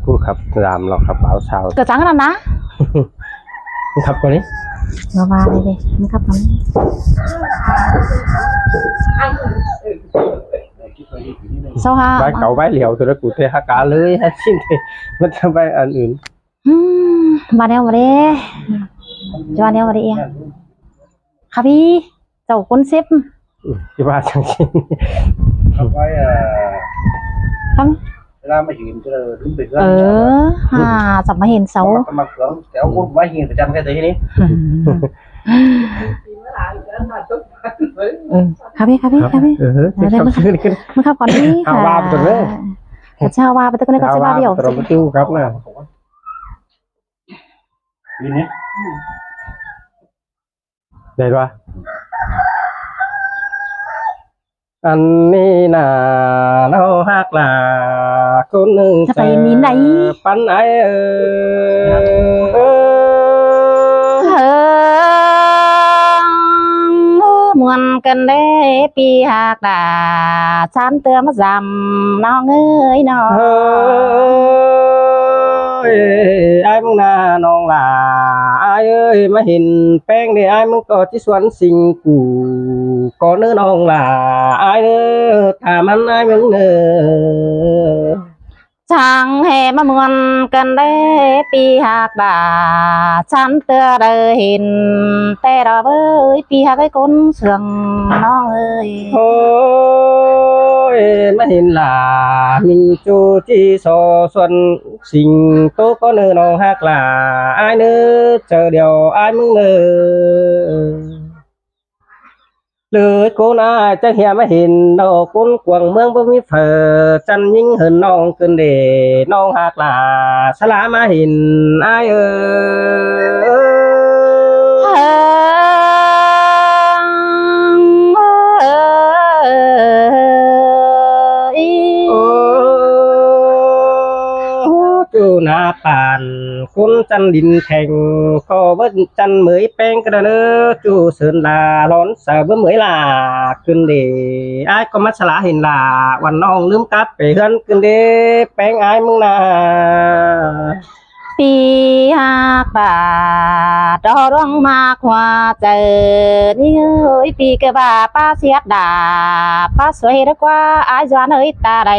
กูขับรามเราขับเอาชาว กระจังนั่นนะ มึงขับตัวนี้ มาว่าเลยดิมันขับตรงนี้เศร้าฮะ ใบเก่าใบเหลียวตัวนั้นกูเทหากาเลยฮะชิ้นเทมันทำใบอันอื่น มาเดียวมาเด้จวนเดียวมาเดียวค่ะพี่เจ้าคนซิป ที่บ้านจังชิ้น ทำไว้ครับ เวลามาหินก็เลยดึงไปเรื่สัมมาเห็นเสา มาเกลือแต่เอาคนไว้หินประจำแค่ตัวนี้ค่ะพี่มันขับก่อนนี้ค่ะ วาบตัวนี้ เช้าวาไปตัวนี้ก็จะว่าเดียว ตัวประตูครับนะ วินนี้ ได้ปะอันนี้น่ะเราหักล่ะคนหนึ่งจะไปมีไหนปันไอมวนกันได้ปีหักด่าฉันเตือนมาจำน้องเอ้ยน้องไอ้มึงน่ะน้องล่ะไอ้เอ้ยมาเห็นแป้งนี่ไอ้มึงก็ที่สวนสิงกูก็เนื้อน้องล่ะไอ้เด้อถ้ามันไอ้มึงเนื้อช่างแห่มามวนกันได้ปีหักด่าฉันเตือนได้เห็นแต่เราเอ้ยปีหักไอ้คนเสื่องน้องเอ้ยโอ้ยมาเห็นล่ะมิงจูจีโซส่วนสิงโตก็เนื้อน้องหักล่ะไอ้เนื้อเจอเดียวไอ้มึงเนื้อเลยcô na chắc hè mới hiện đâu cún quần mương với phở chân những hình non cơn để non hạt là xa lá mà hiện ai chú na bàn cún chân đinh thành co với chân mới pen cái đó chú sơn là lón sợ với mới là cơn để ai có mắt lá hình làวันน้องลืมกลับไปเฮือนcơn để pen aiมึงน่ะปีหักบาดดอร้องมากกว่าเจอนี่เอ้ยปีกบ่าป้าเสียดาป้าสวยรักว่าอายจวนเอ้ยตาใด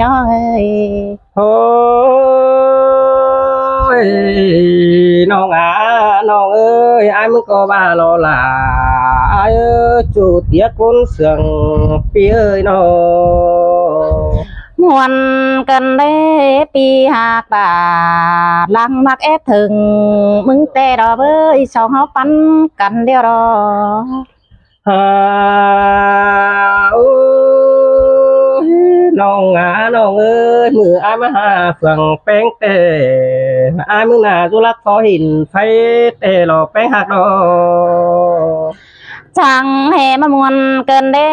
น้องเอ้ยโอ้ยน้องน้องเอ้ยaiมึงก็บ้าโลล่ะไอ้จูเตียคนเสื่องปีเอ้ยน้องมวนกันได้ปีหักบาลังมักเอฟถึงมึงแต่ดอกเอ้ยสองเขาปั้นกันเดียวรอน้องน้องเอ้ยมือไอ้มาหาเฟืองแป้งแต่ไอ้มึงน่ะจุลักพอหินไฟแต่หล่อแป้งหักดอช่างแห่มามวนเกินเด้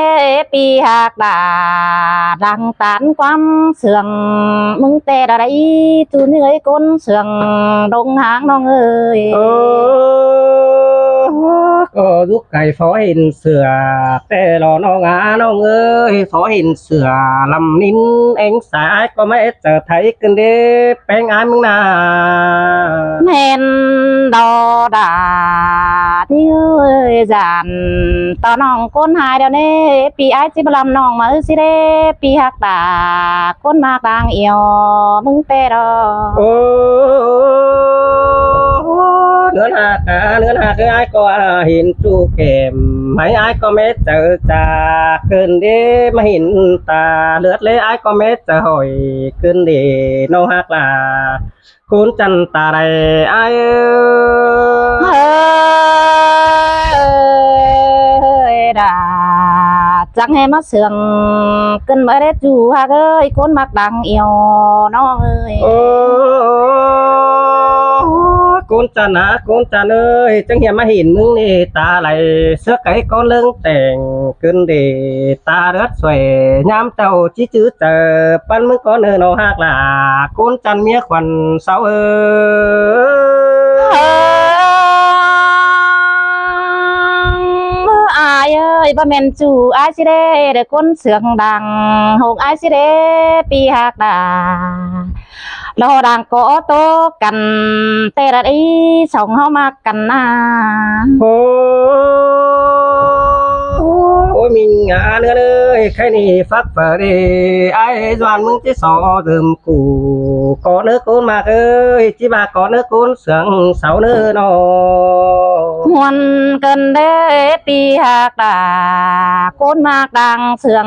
ปีหักด่าดังตานความเสื่องมึงแต่อะไรจูนี่เอ้ยก้นเสื่องดงหางน้องเอ้ยก็ยุกไก่ฝอเห็นเสือแต่หล่อน้องน้องเอ้ยฝอเห็นเสือลำนิ้นเอ็งสายก็ไม่เจอไทยกันเด้แป้งอ้ายมึงนาแม่นดอดาที่เอ้ยจันตอนน้องก้นหายเดี๋ยวนี้ปีไอ้จิบลำน้องมาสิเด้ปีหักด่าก้นมาต่างเอียวมึงแต่ดอโอ้เนื้อหาคือไอ้ก็เห็นจูเก็มไม่ไอ้ก็ไม่เจอจ่าเกินเด้มาเห็นตาเลือดเลยไอ้ก็ไม่เจอหอยเกินเด้น้องหักล่ะคุณจันตาไรไอ้ด่าจังให้มาเสื่องขึ้นมาได้จูฮักเอ้ยคนมักดังเอียวน้องเอ้ยคุณจันเอ้ยจังเห็นมาเห็นมึงนี่ตาไหลเสื้อไก่ก้อนเลื่องแต่งขึ้นดีตาเลือดสวยย้ำเจ้าจี้จื้อเจอปั้นมึงก็เนื้อน้องหักล่ะคุณจันเมียขวัญเสาเอ้อายเอ้ยบ่แม่นจูอายสิเด้เด้คนเสืองดังหกอายสิเด้ปีหักด่า lo đang có tố cần tê ra đi sống hao mà cần à โอ้ยมิงอ่ะเนื้อเลยแค่นี้ฟักเฟอดีไอ้จวนมึงที่สอเดิมกูก่อเนื้อกูนมาเอ้ยจีบาก่อเนื้อกูนเสืองเสาเนื้อนอ muôn cần đế pi hạc đà côn mạc đang sườn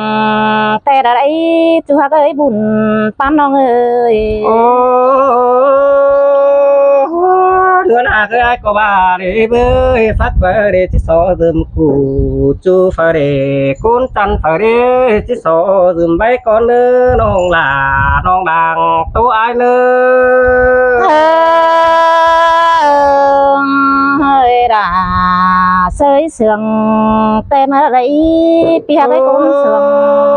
tê ra đấy chú hạc ấy bùn pan non ơi โอ้เนื้อหนาคือไอ้ก็บาเดเบ้ยฟักเฟอดีที่สอเดิมกูจูเฟอดีกูนจันเฟอดีที่สอเดิมใบก่อนเนื้อน้องหลาน้องดังตัวไอ้เนื้อ hơi đã sơi sườn tem ở đấy pi hạc ấy côn sườn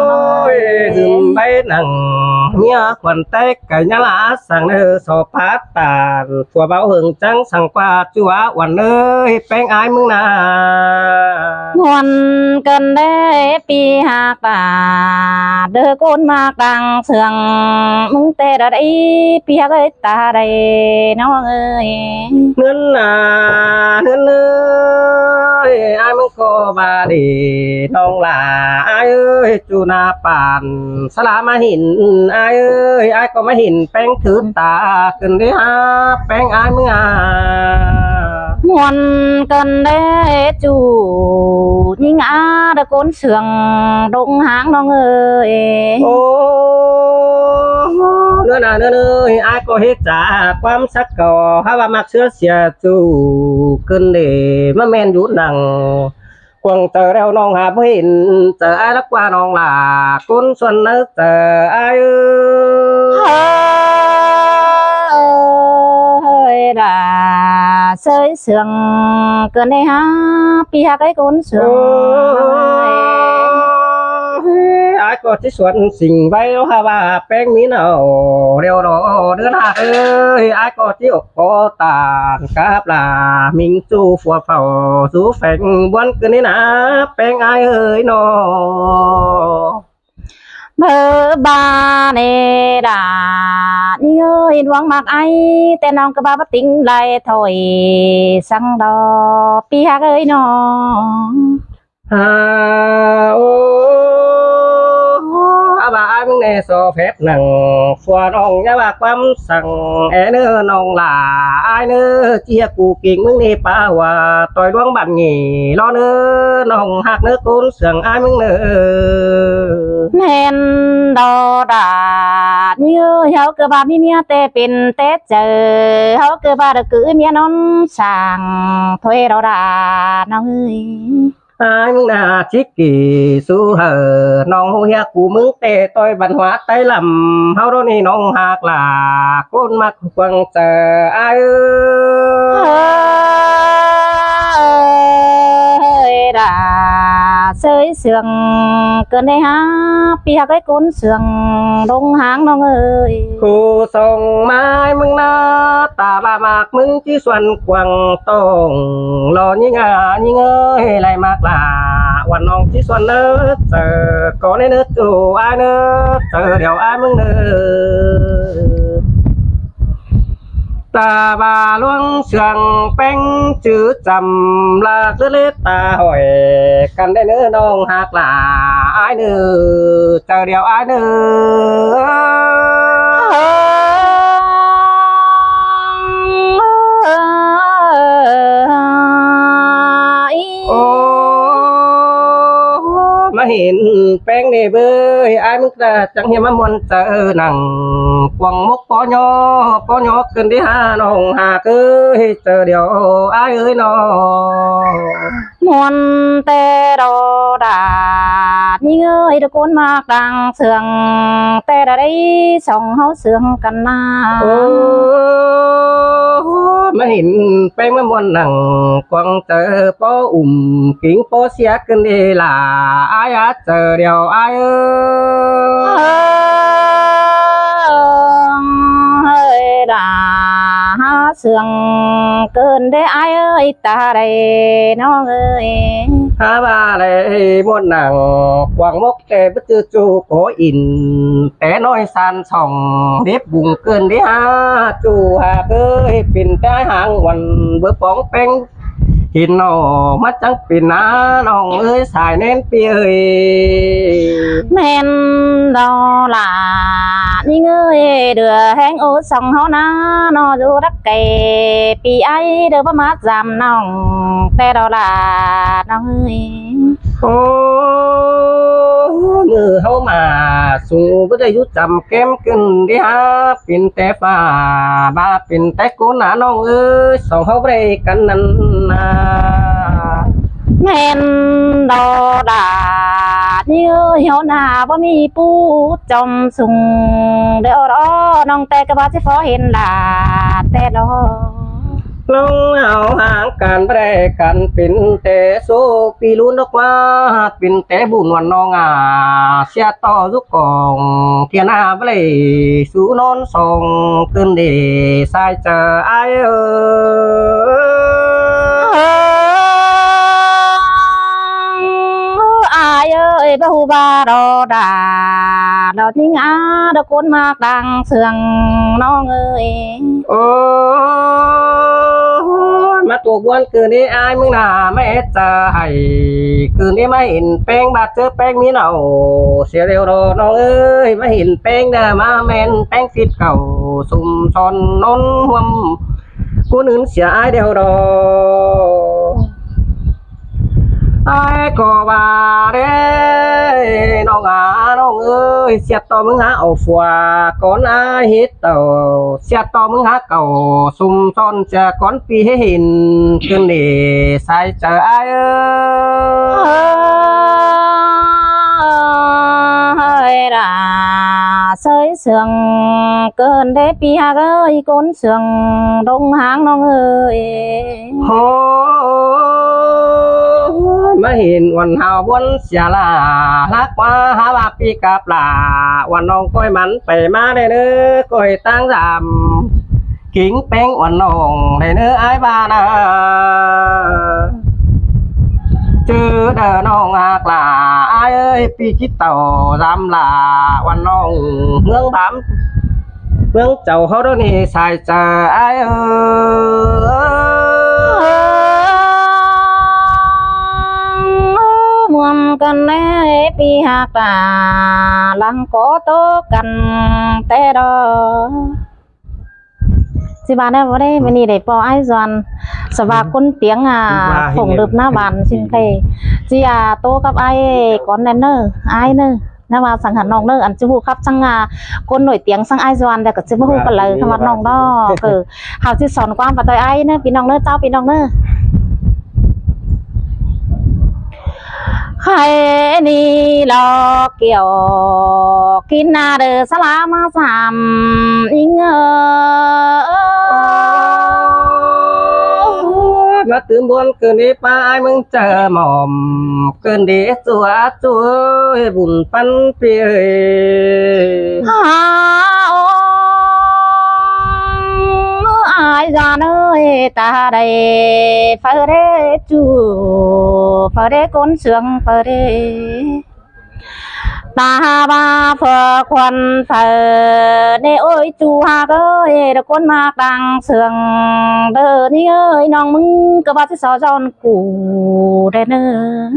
ôi dùm bay nằng nhớ quần tay cái nhá lá sang nơ so phát tàn phùa báo hưởng trắng sang qua chúa quần ơi bánh ai mừng nà muôn cần đế pi hạc đà đưa côn mạc đang sườn mung tê ở đấy pi hạc ấy ta đây nó ơi nương ơi ai mừng cô bà đi nong là ai ơi chú na bàn sa la maหิน ai ơi ai có maหิน bánh thứ ta cần đi ha bánh ai mừng à muôn cần đế chủ nhưng á đã côn sườn đụng háng nó ơi โอ้เนื้อหนาเนื้อเนยอายก็เฮ็ดจากความสักก่อฮาว่ามักเชื่อเสียจูเกินเดมาแม่นอยู่หนังกวางเจอแล้วน้องหาบ่เห็นเจออายรักกว่าน้องล่ะคนส่วนนึกเจออายhơi đã sơi sườn cần đây ha pi hạc ấy côn sườn อายก็ที่สวนสิ่งไว้ฮาว่าแป้งมีเนาเร็วรอเดือนหาเอ้ยอายก็ที่อกก็ตานกับลามิงจูฟัวเฝ้าสู้แฝงบวนกันนี่นะแป้งอายเอ้ยนอ mơ ba nè đã đi ơi đoán mặt ai tên ông cái ba bắt tính lại thôi sang đó pi hạc ơi nó ฮาโออาบาอายมึงแน่โซเฟบหนังฟัวน้องอย่าว่าความสั่งแอเนื้อน้องหล่าอายเนื้อเจียกูกิ่งมึงนี่ป้าว่าต่อยดวงบัดหงีรอเนื้อน้องหักเนื้อกูนเสียงอายมึงเนื้อ men đò đã như hậu cơ ba mi mía tê pin tết chờ hậu cơ ba được cứ mía non sàng thuê đò đã nó ơi อายมึงน่าชิกกี่สู้เหอะน้องหูเฮียกูมึงเตะต่อยบันหัวไตลำเฮาโดนี่น้องหักหล่าก้นมักควังเจออาย ơi đã sơi sườn cơn đây ha pi hạc ấy côn sườn đông háng nó ơi กูส่งไม้มึงนะตาบามากมึงที่ส่วนกวางตองรอยิงยิงเอ้ยไรมากล่ะวันน้องที่ส่วนเนื้อเจอก่อนในเนื้อจูอายเนื้อเจอเดี๋ยวอายมึงเนื้อ ตาบาลวงเสียงแป้งจื้อจำลาคือเลตาหอยกันได้เนื้อน้องหักหลาอายเนื้อเจอเดียวอายเนื้อ โอ้มาเห็นแป้งนี่เบ้ยอายมึงกระจังเฮียมามวนเจอหนังกวางมุกปอยอขึ้นที่หาน้องหาเอ้ยเจอเดียวอายเอ้ยน้อ muôn tê đò đã đi ơi được côn mạc đang sườn tê đã đấy sống hấu sườn cần na โอ้มาเห็นแป้งมามวนหนังกวางเจอปออุ่มกิ่งปอเสียขึ้นดีล่ะอายอะเจอเดียวอายเอ้ย ơi đã sườn cơn đấy ai ơi ta đây nó ơi หาบาเลยมดหนังกวางมกแต่บ่จือจูโกอินแต่น้อยสันส่องเด็บบุงเกินดิฮาจูหาเคยเป็นแต่หางวันเบอปองแป้งหินนอมาจังเป็นน้าน้องเอ้ยสายเน้นเปียเอ้ย men đó là đi người đưa hẹn ô sông hó na nó du đắc kề pi ai đưa bắp mát giảm nòng te đó là nó ơi โอ้มือเฮามาสู่บ่ได้อยู่จำแก้มขึ้นดิฮะเป็นแต่ฟ้าบาเป็นแต่โกนหน้าน้องเอ้ยสองเฮาบ่ได้กันนั่นนา men đó là đi người hó naบ่มีปูจมสุงเดี๋ยวđó nòng te cái ba chỉ phó hiện là te đó ลงเอาห่างกันบ่ได้กันเป็นแต่โซปีลุ้นออกว่าเป็นแต่บุญวันน้องเสียต่อทุกกองเที่ยหน้าบ่ได้สู่นอนส่องขึ้นเดสายเจออายเอ้ย ai ơi bố ba đồ đà đồ tiếng á đồ cuốn mạc đang sườn non ơi โอ้มาตัวกวนคืนนี้อายมึงน่าไม่จะให้คืนนี้ไม่เห็นแป้งบาดเจอแป้งมีเนาเสียเร็วรอน้องเอ้ยไม่เห็นแป้งเด้อมาแม่นแป้งฟิตเก่าซุ่มซอนนนห่วมกูนึนเสียอายเดียวรออายก็ว่าเด้น้องน้องเอ้ยเสียต่อมึงหาเอาฝัวก่อนอายเฮ็ดเต่าเสียต่อมึงหาเก่าซุ่มซ่อนจะก่อนปีให้เห็นขึ้นนี่ใส่เจออายเอ้ย ơi là sới sườn cơn đế pi ha ơi cốn sườn đông háng non ơi โอ้มาเห็นวันเฮาบนเสียลาลักว่าหาว่าปีกับลาวันน้องก้อยมันไปมาได้เด้อก้อยตั้งรำกิ่งแป้งวันน้องได้เด้ออ้ายบานาเจอเด้อน้องหากลาอ้ายเอ้ยปีคิดเต่ารำลาวันน้องเมืองบามเมืองเจ้าเขาเด้อนี่สายเจออ้ายเอ้ย muam cần nè pi hạc là lăng có tố cần té đó chị bạn em vào đây mình đi để bỏ ai dọn sợ bà con tiếng phồng được na bàn xin thầy chị tô gặp ai con này nơ ai nơ na bà sang hẳn nòng nơ ăn chú khắp sang con nổi tiếng sang ai dọn để cả chú hú cả lời tham mặt nòng đó cử hào chị sòn qua và tới ai nơ pi nòng nơ cháu pi nòng nơ khai ni lo kiểu kín na de salama sam ingมาตื่นบนเกินดีป้าไอ้มึงเจอหมอมเกินดีจัวจัวบุญปันเปีย ai ra nơi ta đây phơi đế chu phơi đế côn sương phơi đế ta ba phơi quan phơi đế ôi chu ha ơi đế côn mạc đang sương đơ đi ơi nong mưng cơ ba sẽ so giòn củ đế nữa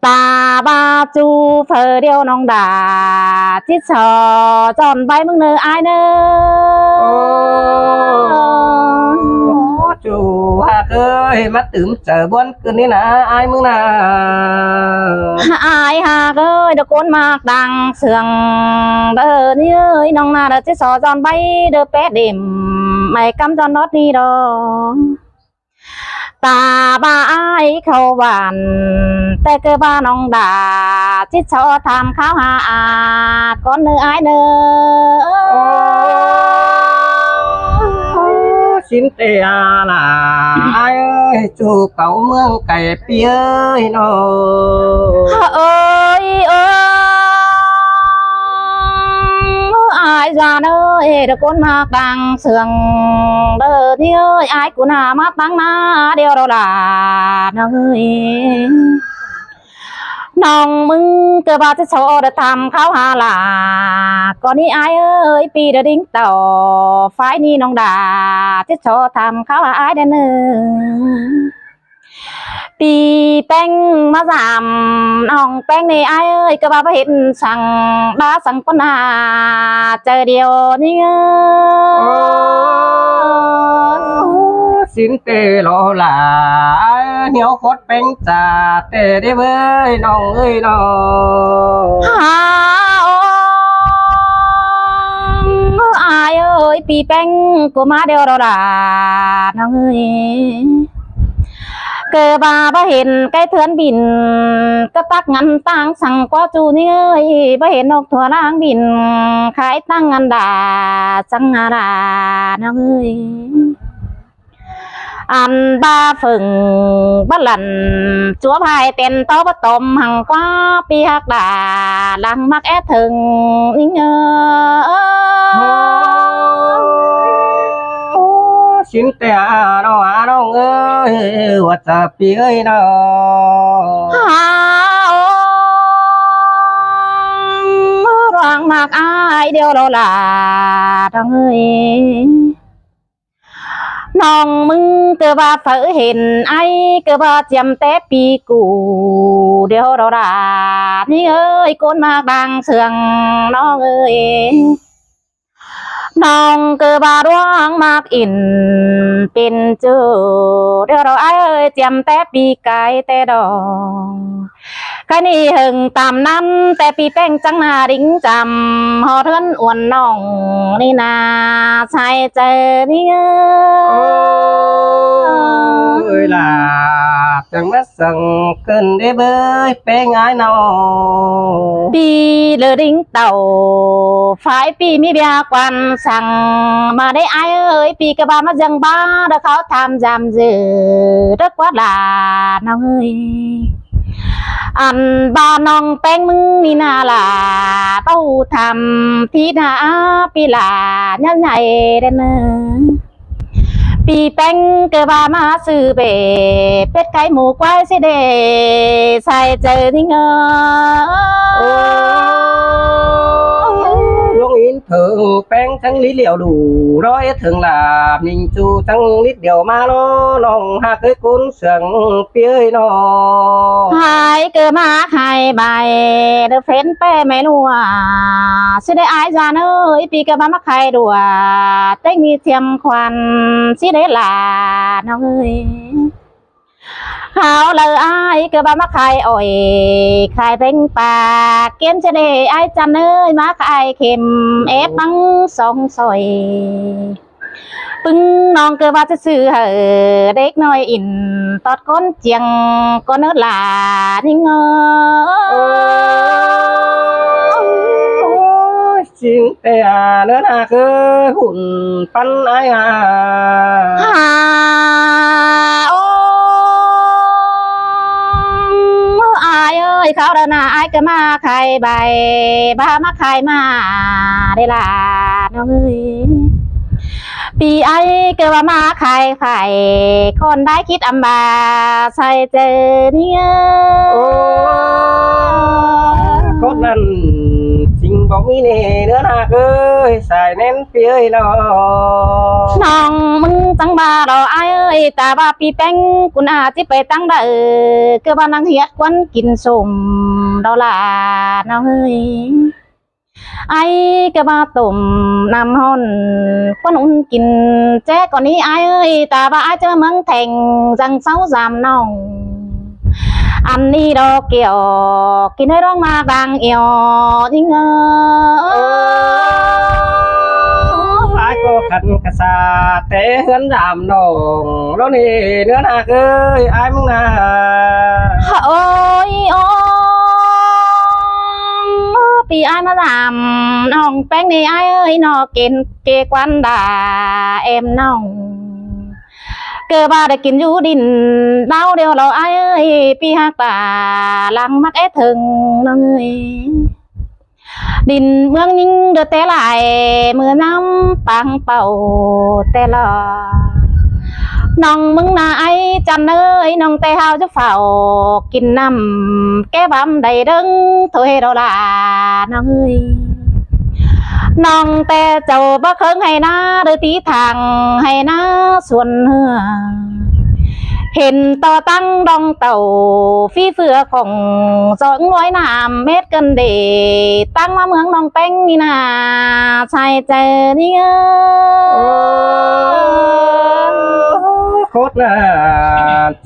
ta ba chu phơi điêu nong đà chít sò tròn bay mưng nơ ai nơ chú hạc ơi mắt tưởng chờ buồn cơn đi nà ai mừng nà ai hạc ơi đứa con mạc đang sườn đờ đi ơi nong nà đờ chít sò tròn bay đờ bé điểm mày cắm tròn nót đi đó ta ba ai khâu bànแต่cơ ba nong đà chít sò tham khao hà con nữ ai nơ xin tê là ai ơi chú cậu mương cày pi ơi nó ơi ai già ơi được con mạc đang sườn đờ thì ơi ai của nà mát tăng na điều đó là nó ơi nòng mưng cơ ba cho được tham khảo hà là còn đi ai ơi pi đã đính tàu phải đi nòng đà chứ cho tham khảo hà ai đến pi beng mà giảm nòng beng này ai ơi cơ ba hiện sang đá sang con hà chờ điều đi xin tê lo là nhiều khót bánh trà tê đi với nong ơi nó ai ơi pi beng của má đều đó là nong ơi cơ ba hiện cái thuyền biển cái tắc ngăn tăng sang qua chu ni ơi ba hiện nọc thua đang biển khai tăng ngăn đà sang đà nong ơi ăn ba phần ba lần chúa hai tên to bắt tôm hàng qua pi hạt đà lăng mắc ép thường xin tê nó nong ơi what up pi ơi nó hoàng mạc ai đều đó là thằng ơi nòng mưng cơ ba phở hình ai cơ ba chém té pi cù điều đó là ní ơi con mạc đang sườn nó ơi nòng cơ ba đoang mạc in pin chữ điều đó ai ơi chém té pi cái té đó cái này hừng tạm năm té pi beng trắng là đính chầm họ thân uốn nòng đi na sai chơi đi ơi là chẳng mất sừng cơn để bơi beng ai nào pi lơ đính tàu phải pi mi bia quan sang mà đấy ai ơi pi cái ba nó dâng ba đã khó tham giam dự rất quá là nó ơi ăn ba nong beng mưng ni na là tàu tham thì na pi là nhớ nhảy đến pi beng cơ ba ma sư bể pet cái mù quái sẽ để sai chơi thì ngờ luôn in thường bengทั้งlý liệu đủ rồi thường là mình chuทั้งlít điều mà nó nong ha cái cuốn sườn phía nó hai cơ ma hai bài được phến pe mẹ lùa sẽ để ai ra nơi pi cơ ba mắc hai đùa tết mi thiêm khoan sẽ để là nó ơi hào lời ai cơ ba mắc hai ổi khai bánh bà kiếm sẽ để ai chăn ơi mắc hai kem ép băng sông sỏi bưng non cơ ba sư hở đếch nói in tọt con chiêng con ớt là thì ngơ xin tê nữa là cứ hụn phân ai ai ơi khao đơn ai cơ ma khai bài ba mắc khai mà đây là nó ơiปีไอเกิดมาใครใครคนได้คิดอัมบาใส่เจอเนี่ยคนนั้นจริงบอกมีเน่เนื้อหนักเอ้ยใส่เน้นเปียน้องน้องมึงจังบาเราไอเอ้ยตาบาปีแป้งกุณอาจิไปตั้งได้เกิดมานั่งเฮียดควันกินสมเราละน้องเอ้ยไอ้กระบาตุ่มน้ำห้อนคนอุ่นกินแจ๊ก่อนนี้ไอ้เอ้ยตาบ้าเจอเมืองแทงจังเสาจามน้องอันนี้ดอกเกี่ยวกินให้ร้องมาดังเอียวยิ่งไอ้ก็ขันกระซาแต่เฮือนดำน้องแล้วนี่เนื้อหนักเอ้ยไอ้มึงนะโอ้ยโอ้ปีai mà làm nòng bánh này ai ơi nó kiến kê quan đà em nòng cơ ba để kiến du đình đau đều là ai ơi pi hạc bà lăng mắt ép thường nó người đình mương nhưng đưa té lại mưa năm bằng bầu té lò nòng mưng na ấy chăn ơi nòng té hao cho phào kín nằm cái bám đầy đứng thôi đâu là nòng ơi nòng té chầu bác hương hay na đưa tí thằng hay na xuân hươngเห็นต่อตั้งดองเต่าฟีเฟือของสองร้อยน้ำเม็ดกันเดตั้งมาเมืองน้องแป้งนี่นาชายเจอนี่โคตรน่ะ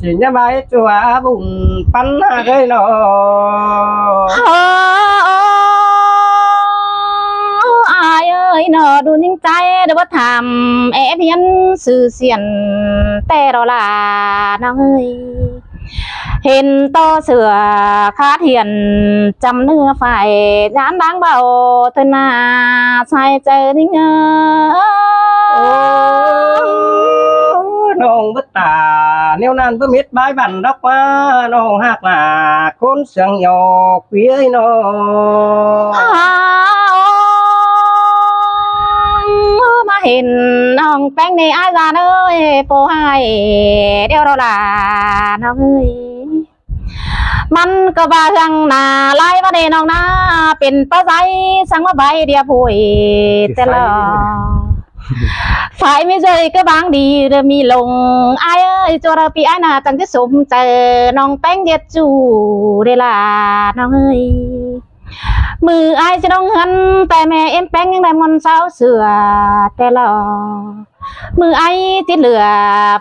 สิญญาไว้จัวบุญปันหาเคยนออายเอ้ยนอดูนิ่งใจเดี๋ยวว่าทำเพียนสื่อเสียนแต่เราลาน้องเอ้ยเห็นต่อเสือคาเทียนจำเนื้อไฟยานดังเบาเธอนาใส่เจอนิ่งน้องbất tà nêu nan với miết bái bản đốc quáน้องหักหน้าคนเสียงหยอกเวียนอมาเห็นน้องแป้งในอาจารย์เอ้ยโปให้เดี๋ยวเราลาน้องเอ้ยมันก็บาเรื่องนาไล่มาเดน้องนาเป็นป้าใจสั่งมาใบเดียวพุยแต่ละฝ่ายไม่เจอก็บางดีเริ่มมีลงไอ้เอ้ยจระปีไอ้นาจังที่สมเจอน้องแป้งเย็ดจูเดล่ะน้องเอ้ยมือไอ้จะต้องหันแต่แม่เอ็มแป้งยังได้มนเสาเสือแต่ละมือไอ้ที่เหลือ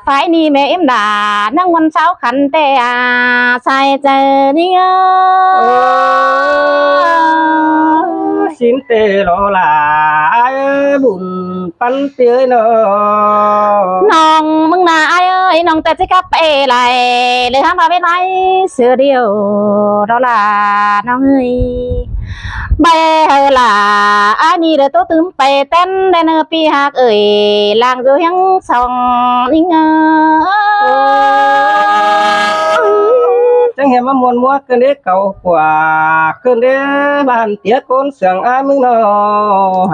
ฝ่ายนี้แม่เอ็มด่านั่งวันเสาขันแต่ใส่เจอนี่xin tê lo là ai buồn pan tươi nọ น้องมึงน่ะไอ้เอ้ยน้องแต่จะกลับไปไหลเลยห้ามมาไม่ไรเสือเดียวเราล่ะน้องเอ้ยใบเฮล่ะอันนี้เดี๋ยวตัวตึมไปเต้นได้เนอปีหักเอ้ยลางอยู่ยังสองนิ่งchẳng hề mà muốn mua cơn đế cầu quả cơn đế bàn tía con sườn ai mừng nọ